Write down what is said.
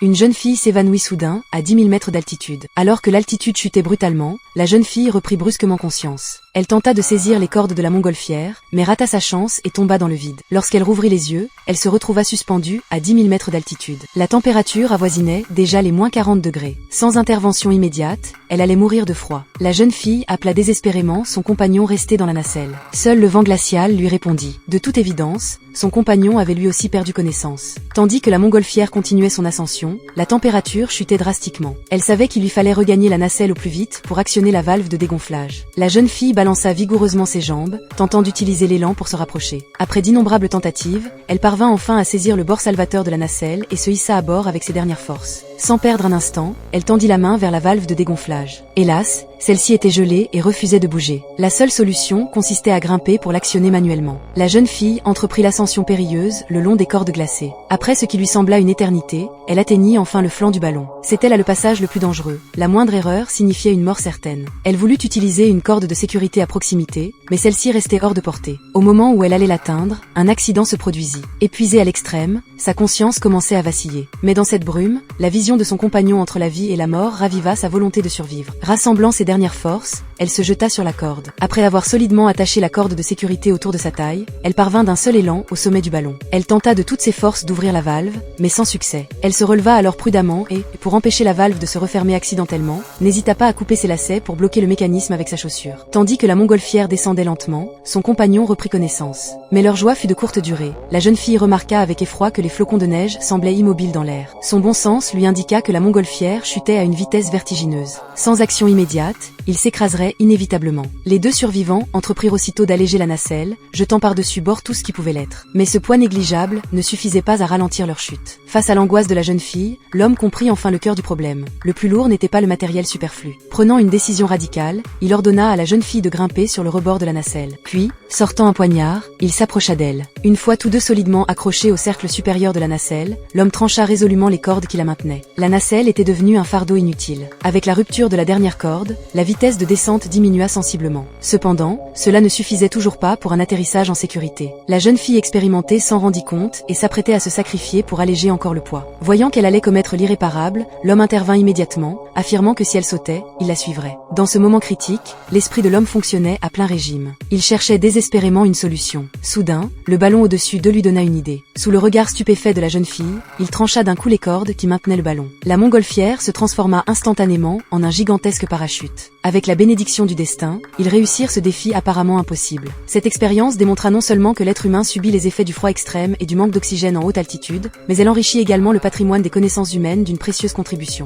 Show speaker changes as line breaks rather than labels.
Une jeune fille s'évanouit soudain, à 10 000 mètres d'altitude. Alors que l'altitude chutait brutalement, la jeune fille reprit brusquement conscience. Elle tenta de saisir les cordes de la montgolfière, mais rata sa chance et tomba dans le vide. Lorsqu'elle rouvrit les yeux, elle se retrouva suspendue à 10 000 mètres d'altitude. La température avoisinait déjà les moins 40 degrés. Sans intervention immédiate, elle allait mourir de froid. La jeune fille appela désespérément son compagnon resté dans la nacelle. Seul le vent glacial lui répondit. De toute évidence, son compagnon avait lui aussi perdu connaissance. Tandis que la montgolfière continuait son ascension, la température chutait drastiquement. Elle savait qu'il lui fallait regagner la nacelle au plus vite pour actionner la valve de dégonflage. La jeune fille balança vigoureusement ses jambes, tentant d'utiliser l'élan pour se rapprocher. Après d'innombrables tentatives, elle parvint enfin à saisir le bord salvateur de la nacelle et se hissa à bord avec ses dernières forces. Sans perdre un instant, elle tendit la main vers la valve de dégonflage. Hélas, celle-ci était gelée et refusait de bouger. La seule solution consistait à grimper pour l'actionner manuellement. La jeune fille entreprit l'ascension périlleuse le long des cordes glacées. Après ce qui lui sembla une éternité, elle atteignit enfin le flanc du ballon. C'était là le passage le plus dangereux. La moindre erreur signifiait une mort certaine. Elle voulut utiliser une corde de sécurité à proximité, mais celle-ci restait hors de portée. Au moment où elle allait l'atteindre, un accident se produisit. Épuisée à l'extrême, sa conscience commençait à vaciller. Mais dans cette brume, la vision de son compagnon entre la vie et la mort raviva sa volonté de survivre. Rassemblant ses dernières forces, elle se jeta sur la corde. Après avoir solidement attaché la corde de sécurité autour de sa taille, elle parvint d'un seul élan au sommet du ballon. Elle tenta de toutes ses forces d'ouvrir la valve, mais sans succès. Elle se releva alors prudemment et, pour empêcher la valve de se refermer accidentellement, n'hésita pas à couper ses lacets pour bloquer le mécanisme avec sa chaussure. Tandis que la montgolfière descendait lentement, son compagnon reprit connaissance. Mais leur joie fut de courte durée. La jeune fille remarqua avec effroi que les flocons de neige semblaient immobiles dans l'air. Son bon sens lui indiqua que la montgolfière chutait à une vitesse vertigineuse. Sans action immédiate, il s'écraserait inévitablement. Les deux survivants entreprirent aussitôt d'alléger la nacelle, jetant par-dessus bord tout ce qui pouvait l'être. Mais ce poids négligeable ne suffisait pas à ralentir leur chute. Face à l'angoisse de la jeune fille, l'homme comprit enfin le cœur du problème. Le plus lourd n'était pas le matériel superflu. Prenant une décision radicale, il ordonna à la jeune fille de grimper sur le rebord de la nacelle. Puis, sortant un poignard, il s'approcha d'elle. Une fois tous deux solidement accrochés au cercle supérieur de la nacelle, l'homme trancha résolument les cordes qui la maintenaient. La nacelle était devenue un fardeau inutile. Avec la rupture de la dernière corde, la vitesse de descente diminua sensiblement. Cependant, cela ne suffisait toujours pas pour un atterrissage en sécurité. La jeune fille expérimentée s'en rendit compte et s'apprêtait à se sacrifier pour alléger encore le poids. Voyant qu'elle allait commettre l'irréparable, l'homme intervint immédiatement, affirmant que si elle sautait, il la suivrait. Dans ce moment critique, l'esprit de l'homme fonctionnait à plein régime. Il cherchait désespérément une solution. Soudain, le ballon au-dessus d'eux lui donna une idée. Sous le regard stupéfait de la jeune fille, il trancha d'un coup les cordes qui maintenaient le ballon. La montgolfière se transforma instantanément en un gigantesque parachute. Avec la bénédiction du destin, ils réussirent ce défi apparemment impossible. Cette expérience démontra non seulement que l'être humain subit les effets du froid extrême et du manque d'oxygène en haute altitude, mais elle enrichit également le patrimoine des connaissances humaines d'une précieuse contribution.